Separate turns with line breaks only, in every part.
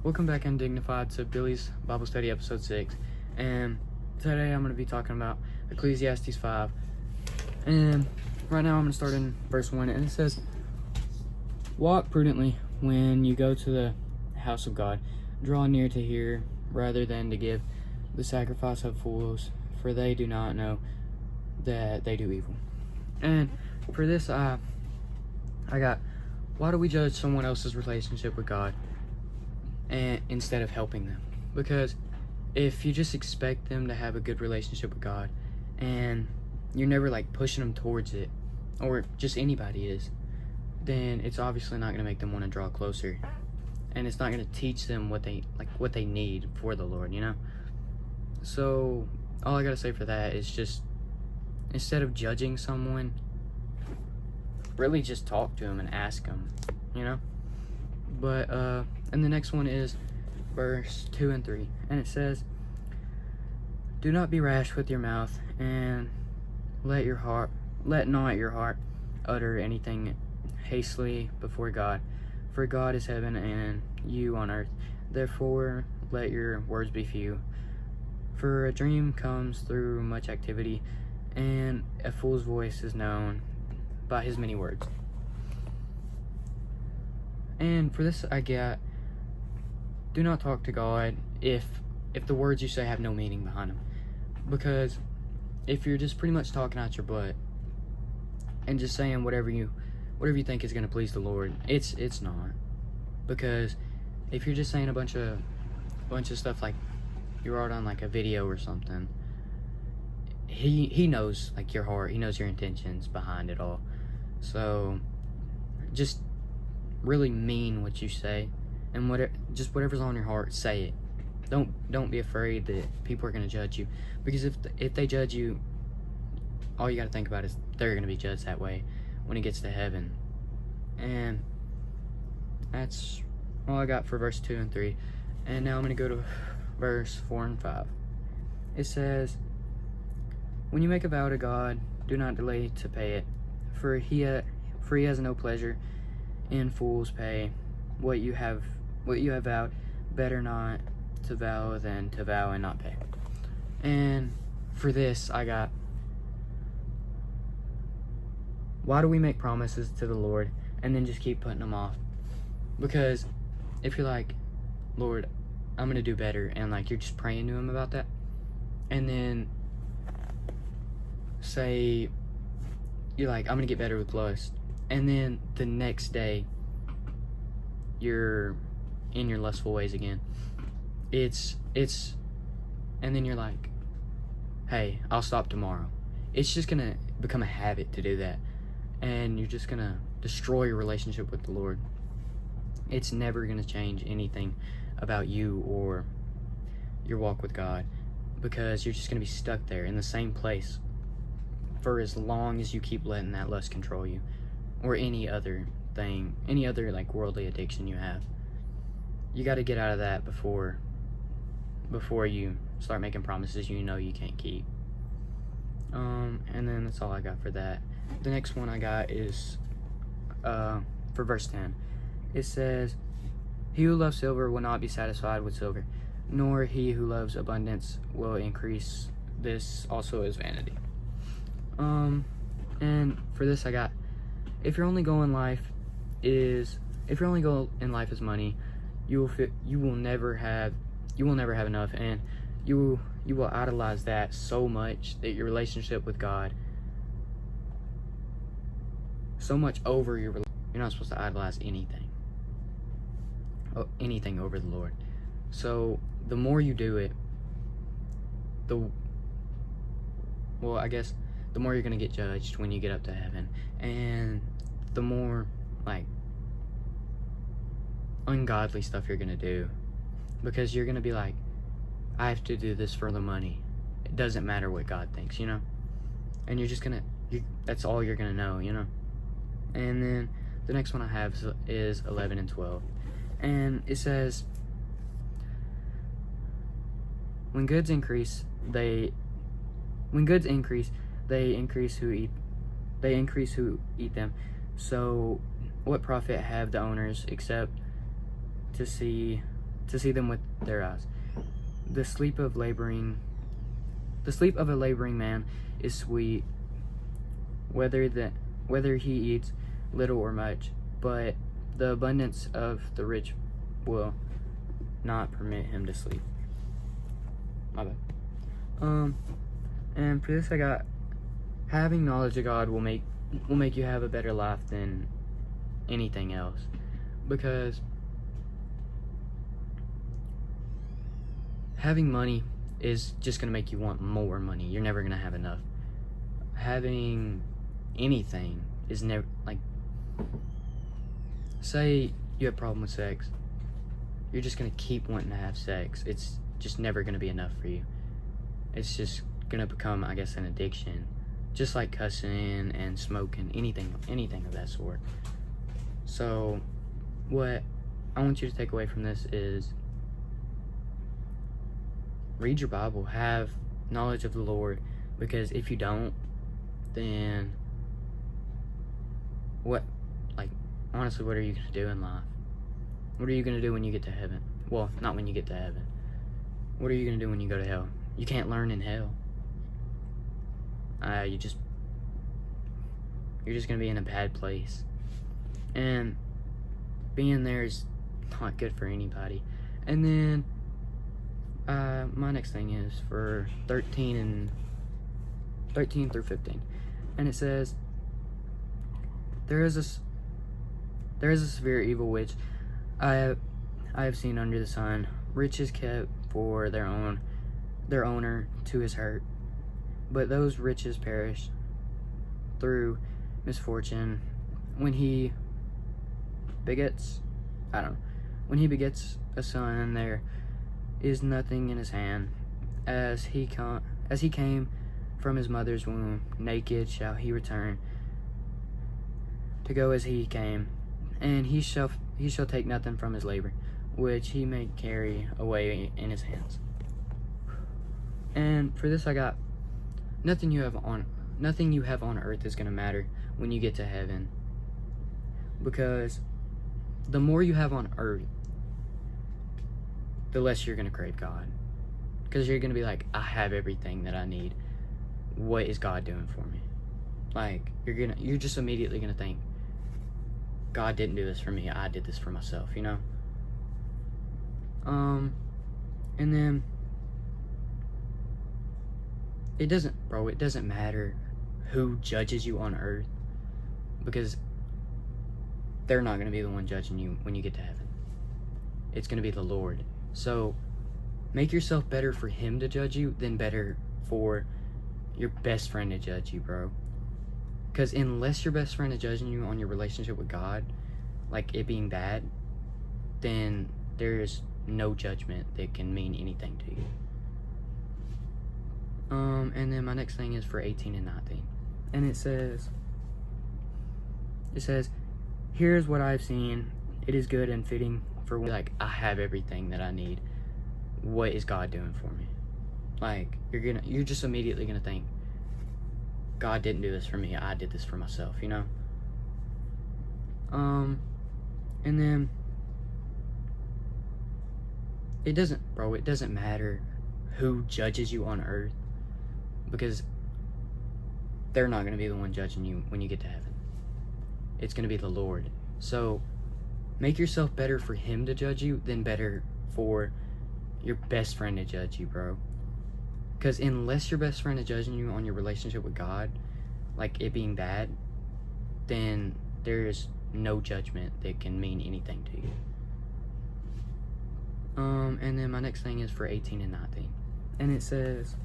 Welcome back, Undignified, to Billy's Bible Study, episode 6. And today I'm going to be talking about Ecclesiastes 5. And right now I'm going to start in verse 1. And it says, "Walk prudently when you go to the house of God. Draw near to hear, rather than to give the sacrifice of fools, for they do not know that they do evil." And for this, I got, why do we judge someone else's relationship with God and instead of helping them? Because if you just expect them to have a good relationship with God and you're never like pushing them towards it, or just anybody is, then it's obviously not going to make them want to draw closer, and it's not going to teach them what they need for the Lord, you know? So all I got to say for that is just, instead of judging someone, really just talk to them and ask them, you know? But and the next one is verse 2 and 3, and it says, "Do not be rash with your mouth, and let not your heart utter anything hastily before God, for God is heaven and you on earth. Therefore let your words be few, for a dream comes through much activity, and a fool's voice is known by his many words." And for this I get, do not talk to God if the words you say have no meaning behind them. Because if you're just pretty much talking out your butt and just saying whatever you think is going to please the Lord, it's not. Because if you're just saying a bunch of stuff like you wrote on like a video or something, he knows like your heart, he knows your intentions behind it all. So just really mean what you say, and whatever's on your heart, say it. Don't be afraid that people are going to judge you, because if they judge you, all you got to think about is they're going to be judged that way when it gets to heaven. And that's all I got for verse 2 and 3. And now I'm going to go to verse 4 and 5. It says, "When you make a vow to God, do not delay to pay it, for he has no pleasure in fools pay. What you have vowed, better not to vow than to vow and not pay." And for this I got, why do we make promises to the Lord and then just keep putting them off? Because if you're like, "Lord, I'm gonna do better," and like you're just praying to him about that, and then say you're like, "I'm gonna get better with lust," and then the next day you're in your lustful ways again, and then you're like, "Hey, I'll stop tomorrow." It's just gonna become a habit to do that, and you're just gonna destroy your relationship with the Lord. It's never gonna change anything about you or your walk with God, because you're just gonna be stuck there in the same place for as long as you keep letting that lust control you, or any other thing, any other like worldly addiction you have. You got to get out of that before you start making promises you know you can't keep. And then that's all I got for that. The next one I got is for verse 10. It says, "He who loves silver will not be satisfied with silver, nor he who loves abundance will increase. This also is vanity." And for this I got, if your only goal in life is money, you will never have enough, and you will idolize that so much that your relationship with God, so much over you're not supposed to idolize anything over the Lord. So the more you do it, the more you're going to get judged when you get up to heaven, and the more like ungodly stuff you're going to do, because you're going to be like, "I have to do this for the money. It doesn't matter what God thinks," you know? And you're just going to, that's all you're going to know, you know? And then the next one I have is 11 and 12. And it says, when goods increase, they increase who eat them. So what profit have the owners except to see to see them with their eyes. The sleep of a laboring man is sweet, whether he eats little or much, but the abundance of the rich will not permit him to sleep. My bad. And for this I got, having knowledge of God will make you have a better life than anything else, because having money is just going to make you want more money. You're never going to have enough. Having anything is never, like, say you have a problem with sex, you're just going to keep wanting to have sex. It's just never going to be enough for you. It's just going to become, I guess, an addiction, just like cussing and smoking, anything of that sort. So what I want you to take away from this is, read your Bible, have knowledge of the Lord, because if you don't, then honestly, what are you going to do in life? What are you going to do when you get to heaven? Well, not when you get to heaven. What are you going to do when you go to hell? You can't learn in hell. You're just going to be in a bad place. And being there is not good for anybody. And then my next thing is for 13 through 15. And it says, There is a severe evil which I have seen under the sun, riches kept for their owner to his hurt, but those riches perish through misfortune. When he begets a son, there is nothing in his hand. As he came from his mother's womb, naked shall he return to go as he came, and he shall take nothing from his labor, which he may carry away in his hands. And for this I got, nothing you have on earth is going to matter when you get to heaven, because the more you have on earth, the less you're going to crave God, because you're going to be like, I have everything that I need. What is God doing for me? Like, you're just immediately going to think, God didn't do this for me, I did this for myself, you know? And then it doesn't matter who judges you on earth, because they're not going to be the one judging you when you get to heaven. It's going to be the Lord. So make yourself better for him to judge you than better for your best friend to judge you, bro. Because unless your best friend is judging you on your relationship with God, like it being bad, then there is no judgment that can mean anything to you. And then my next thing is for 18 and 19. And it says, Here's what I've seen. It is good and fitting for, like, I have everything that I need. What is God doing for me? Like, you're just immediately gonna think, God didn't do this for me, I did this for myself, you know? And then it doesn't matter who judges you on earth, because they're not going to be the one judging you when you get to heaven. It's going to be the Lord. So make yourself better for him to judge you than better for your best friend to judge you, bro. Because unless your best friend is judging you on your relationship with God, like it being bad, then there is no judgment that can mean anything to you. And then my next thing is for 18 and 19. And it says,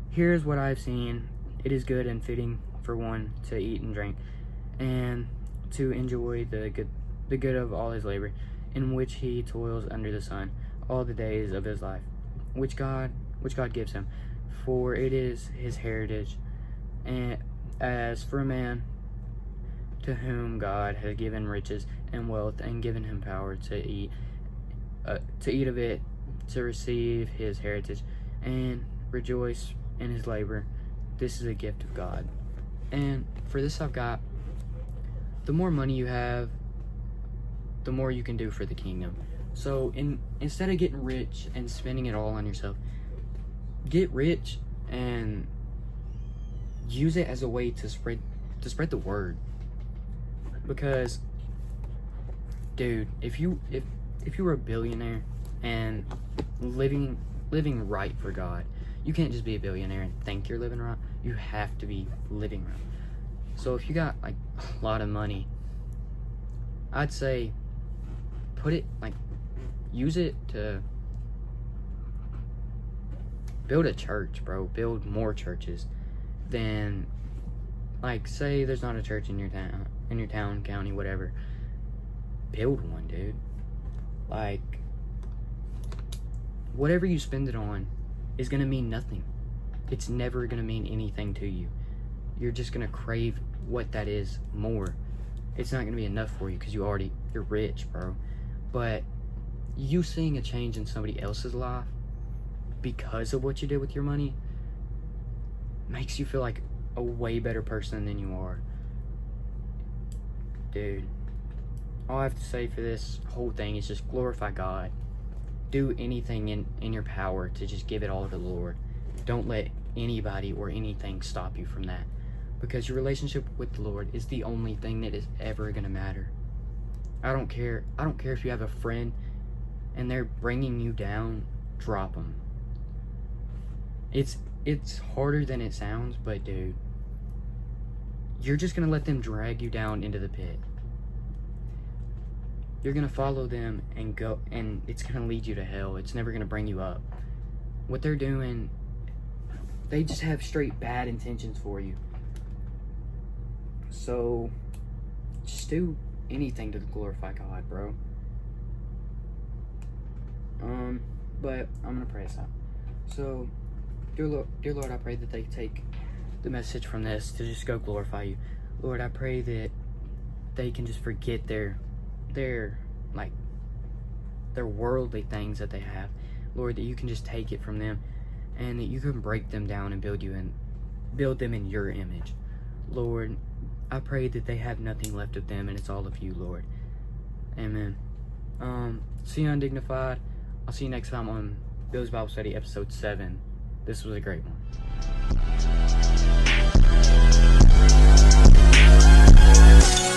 Here's what I've seen. It is good and fitting for one to eat and drink, and to enjoy the good of all his labor, in which he toils under the sun all the days of his life, which God gives him, for it is his heritage. And as for a man to whom God has given riches and wealth, and given him power to eat of it, to receive his heritage, and rejoice in his labor, this is a gift of God. And for this I've got, the more money you have, the more you can do for the kingdom. So instead of getting rich and spending it all on yourself, get rich and use it as a way to spread the word. Because, dude, if you were a billionaire and living right for God, you can't just be a billionaire and think you're living right. You have to be living right. So if you got like a lot of money, I'd say use it to build a church, bro. Build more churches than, like, say there's not a church in your town, county, whatever. Build one, dude. Like, whatever you spend it on is gonna mean nothing. It's never gonna mean anything to you. You're just gonna crave what that is more. It's not gonna be enough for you because you're rich, bro. But you seeing a change in somebody else's life because of what you did with your money makes you feel like a way better person than you are. Dude, all I have to say for this whole thing is just glorify God. Do anything in your power to just give it all to the Lord. Don't let anybody or anything stop you from that, because your relationship with the Lord is the only thing that is ever gonna matter. I don't care if you have a friend and they're bringing you down. Drop them. It's harder than it sounds, but dude, you're just gonna let them drag you down into the pit. You're gonna follow them and go, and it's gonna lead you to hell. It's never gonna bring you up. What they're doing, they just have straight bad intentions for you. So just do anything to glorify God, bro. But I'm gonna pray this out. So, dear Lord, I pray that they take the message from this to just go glorify you. Lord, I pray that they can just forget their worldly things that they have. Lord, that you can just take it from them, and that you can break them down and build them in your image. Lord, I pray that they have nothing left of them and it's all of you, Lord. Amen. See you undignified. I'll see you next time on Bill's Bible Study, episode 7. This was a great one.